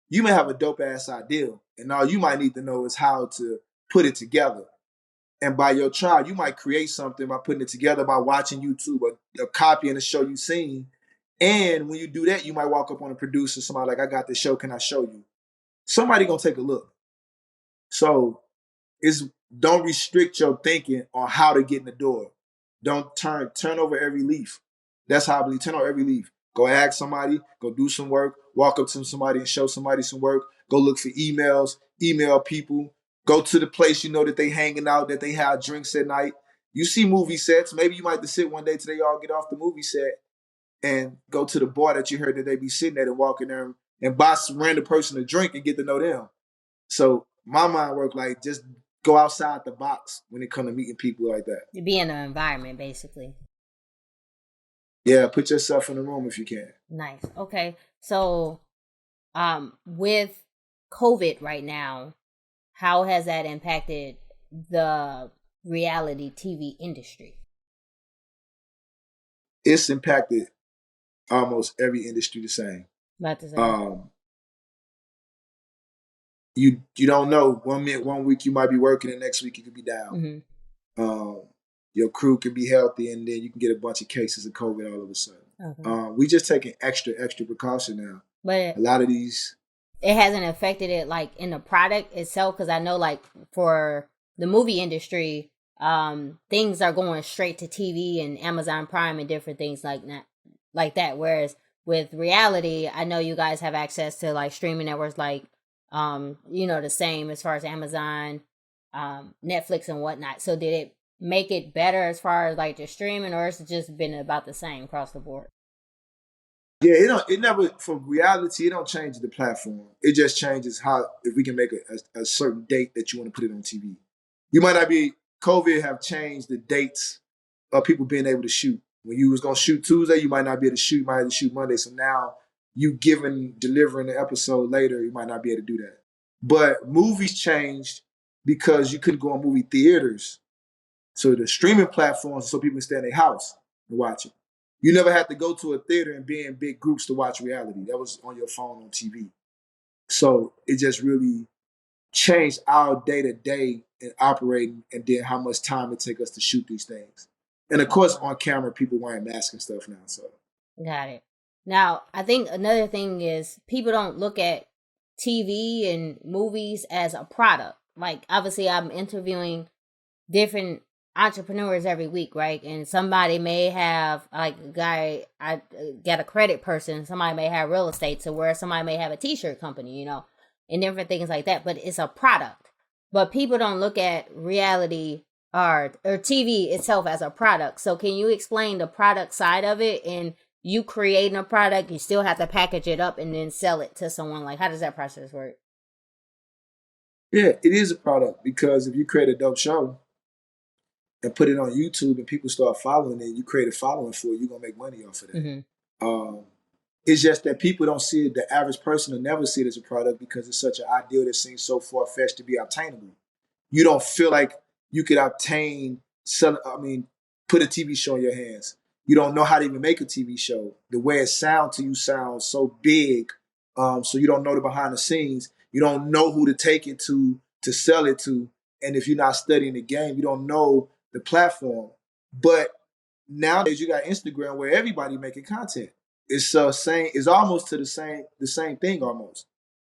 C: You may have a dope ass idea, and all you might need to know is how to put it together. And by your trial, you might create something by putting it together by watching YouTube or copying a show you've seen. And when you do that, you might walk up on a producer, somebody like, I got this show, can I show you? Somebody gonna take a look. So don't restrict your thinking on how to get in the door. Don't turn over every leaf. That's how I believe. Turn over every leaf. Go ask somebody, go do some work, walk up to somebody and show somebody some work. Go look for emails, email people, go to the place you know that they hanging out, that they have drinks at night. You see movie sets. Maybe you might have to sit one day till they all get off the movie set and go to the bar that you heard that they be sitting at and walk in there and buy some random person a drink and get to know them. So my mind work like just go outside the box when it comes to meeting people like that.
B: To be in an environment, basically.
C: Yeah, put yourself in the room if you can.
B: Nice. Okay. So with COVID right now, how has that impacted the reality TV industry?
C: It's impacted almost every industry the same.
B: About the same.
C: You don't know. 1 week you might be working, and next week you could be down. Mm-hmm. Your crew can be healthy, and then you can get a bunch of cases of COVID all of a sudden. Okay. We just taking extra precaution now. But a lot of these,
B: it hasn't affected it like in the product itself, because I know like for the movie industry, things are going straight to TV and Amazon Prime and different things like that. Whereas with reality, I know you guys have access to like streaming networks like the same as far as Amazon, Netflix and whatnot. So did it make it better as far as like the streaming, or has it just been about the same across the board?
C: Yeah, it never, for reality, it don't change the platform. It just changes how, if we can make a certain date that you want to put it on TV. You might not be, COVID have changed the dates of people being able to shoot. When you was going to shoot Tuesday, you might not be able to shoot, you might have to shoot Monday. So now you delivering the episode later, you might not be able to do that. But movies changed because you couldn't go on movie theaters. So the streaming platforms, so people can stay in their house and watch it. You never had to go to a theater and be in big groups to watch reality. That was on your phone on TV. So it just really changed our day-to-day and operating, and then how much time it take us to shoot these things. And of course, on camera, people wearing masks and stuff now. So
B: got it. Now, I think another thing is people don't look at TV and movies as a product. Like, obviously, I'm interviewing different entrepreneurs every week, right? And somebody may have, like a guy, I got a credit person, somebody may have real estate, so where somebody may have a t-shirt company, and different things like that, but it's a product. But people don't look at reality or TV itself as a product. So can you explain the product side of it? And you creating a product, you still have to package it up and then sell it to someone. Like, how does that process work?
C: Yeah, it is a product, because if you create a dope show and put it on YouTube and people start following it, you create a following for it, you're going to make money off of that. Mm-hmm. It's just that people don't see it, the average person will never see it as a product, because it's such an ideal that seems so far-fetched to be obtainable. You don't feel like you could put a TV show in your hands. You don't know how to even make a TV show. The way it sounds to you sounds so big, so you don't know the behind the scenes. You don't know who to take it to sell it to. And if you're not studying the game, you don't know the platform. But nowadays you got Instagram where everybody making content. It's it's almost to the same thing almost.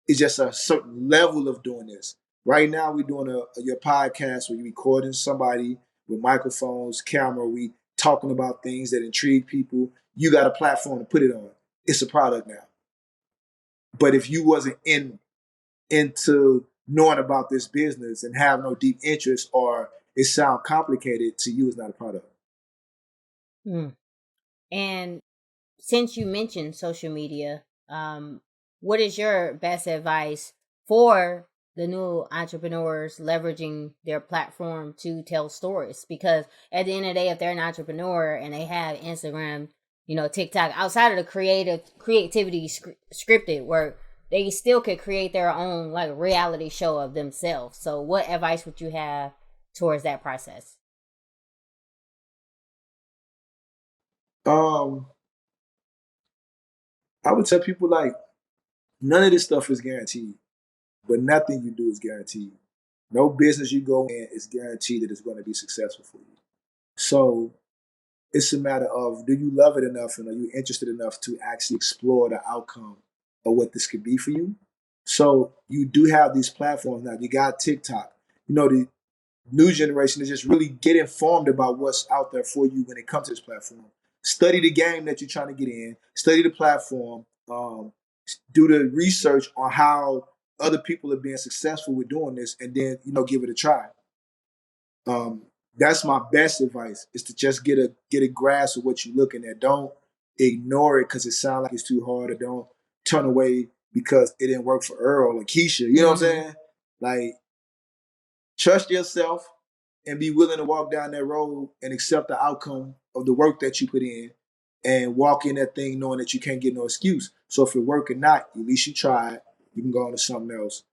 C: It's just a certain level of doing this. Right now we're doing your podcast where you're recording somebody with microphones, camera, we talking about things that intrigue people. You got a platform to put it on. It's a product now. But if you wasn't into knowing about this business and have no deep interest, or it sound complicated to you, it's not a product.
B: And since you mentioned social media, what is your best advice for the new entrepreneurs leveraging their platform to tell stories? Because at the end of the day, if they're an entrepreneur and they have Instagram, TikTok, outside of the creativity scripted work, they still could create their own like reality show of themselves. So what advice would you have towards that process?
C: I would tell people like none of this stuff is guaranteed, but nothing you do is guaranteed. No business you go in is guaranteed that it's going to be successful for you. So it's a matter of, do you love it enough and are you interested enough to actually explore the outcome of what this could be for you? So you do have these platforms now. You got TikTok. The new generation is just really get informed about what's out there for you when it comes to this platform. Study the game that you're trying to get in. Study the platform. Do the research on how other people are being successful with doing this, and then give it a try. Um, that's my best advice: is to just get a grasp of what you're looking at. Don't ignore it because it sounds like it's too hard, or don't turn away because it didn't work for Earl or Keisha. You know what I'm saying? Like, trust yourself and be willing to walk down that road and accept the outcome of the work that you put in, and walk in that thing knowing that you can't get no excuse. So if it work or not, at least you tried. You can go on to something else.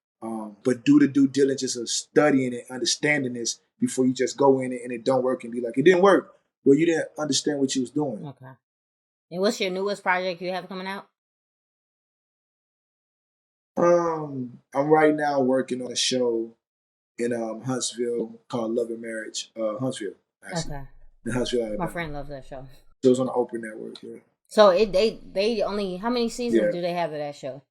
C: But do the due diligence of studying and understanding this before you just go in it and it don't work and be like, it didn't work. Well, you didn't understand what you was doing.
B: Okay. And what's your newest project you have coming out?
C: I'm right now working on a show in Huntsville called Love and Marriage. Huntsville, actually.
B: Okay.
C: In Huntsville, Alabama.
B: My friend loves that show.
C: So it's on the Open Network, yeah.
B: So they only, how many seasons do they have of that show?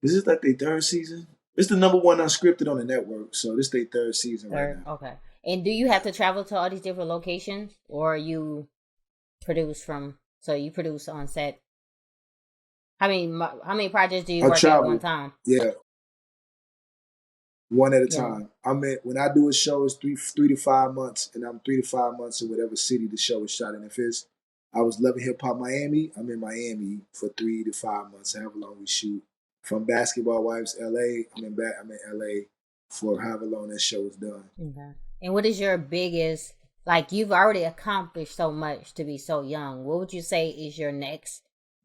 C: This is like their third season. It's the number one unscripted on the network, so this is their third season right now.
B: Okay. And do you have to travel to all these different locations, or you produce on set? How many projects do you work at one time?
C: Yeah, one at a time. I mean, when I do a show, it's three to 5 months, and I'm 3 to 5 months in whatever city the show is shot in. If I was Love and Hip Hop Miami, I'm in Miami for 3 to 5 months, however long we shoot. From Basketball Wives LA, I'm in LA for however long that show is done.
B: Okay. And what is your biggest, like, you've already accomplished so much to be so young. What would you say is your next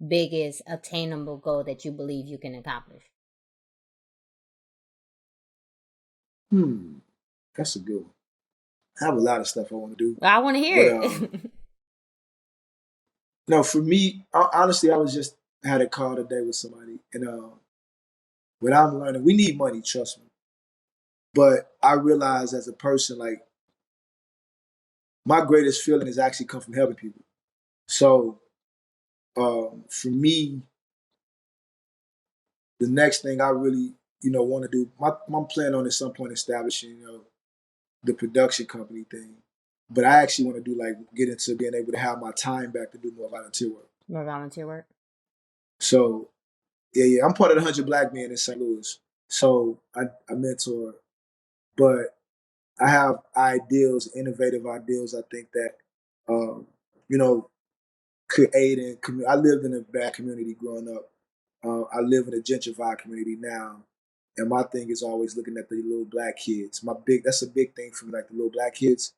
B: biggest attainable goal that you believe you can accomplish?
C: That's a good one. I have a lot of stuff I want to do.
B: I want to hear it.
C: No, for me, honestly, I had a call today with somebody, and what I'm learning, we need money, trust me. But I realize as a person, like, my greatest feeling is actually come from helping people. So for me, the next thing I really, want to do, I'm planning on at some point establishing, the production company thing. But I actually want to do, like, get into being able to have my time back to do more volunteer work.
B: More volunteer work?
C: So, yeah, I'm part of the 100 Black Men in St. Louis. So I mentor, but I have ideals, innovative ideals, I think that, could aid in. I lived in a bad community growing up. I live in a gentrified community now. And my thing is always looking at the little Black kids. That's a big thing for me, like the little Black kids.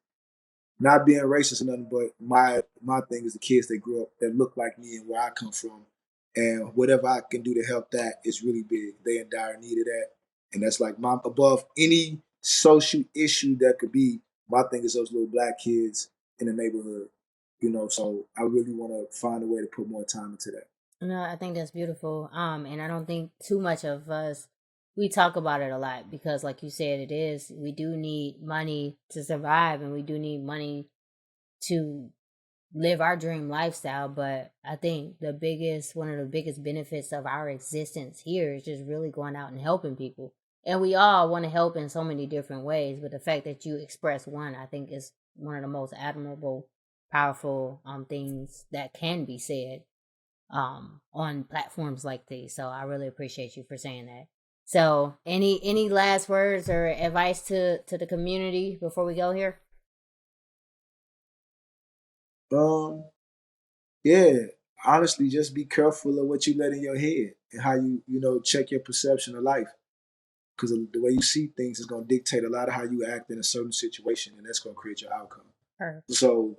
C: Not being racist or nothing, but my thing is the kids that grew up, that look like me and where I come from. And whatever I can do to help that is really big. They in dire need of that. And that's like above any social issue that could be, my thing is those little Black kids in the neighborhood. So I really want to find a way to put more time into that.
B: No, I think that's beautiful. And I don't think too much of us, we talk about it a lot because, like you said, we do need money to survive, and we do need money to live our dream lifestyle. But I think one of the biggest benefits of our existence here is just really going out and helping people. And we all want to help in so many different ways, but the fact that you express one, I think, is one of the most admirable, powerful things that can be said on platforms like these. So I really appreciate you for saying that. So any last words or advice to the community before we go here?
C: Yeah, honestly, just be careful of what you let in your head and how you check your perception of life. Because the way you see things is going to dictate a lot of how you act in a certain situation, and that's going to create your outcome.
B: Perfect.
C: So,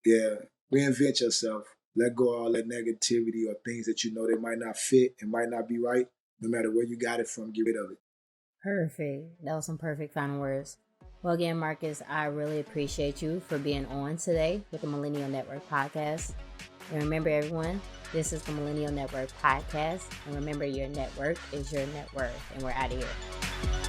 C: yeah, reinvent yourself. Let go of all that negativity or things that that might not fit and might not be right. No matter where you got it from, get rid of it.
B: Perfect. That was some perfect final words. Well, again, Marcus, I really appreciate you for being on today with the Millennial Network Podcast. And remember, everyone, this is the Millennial Network Podcast. And remember, your network is your net worth. And we're out of here.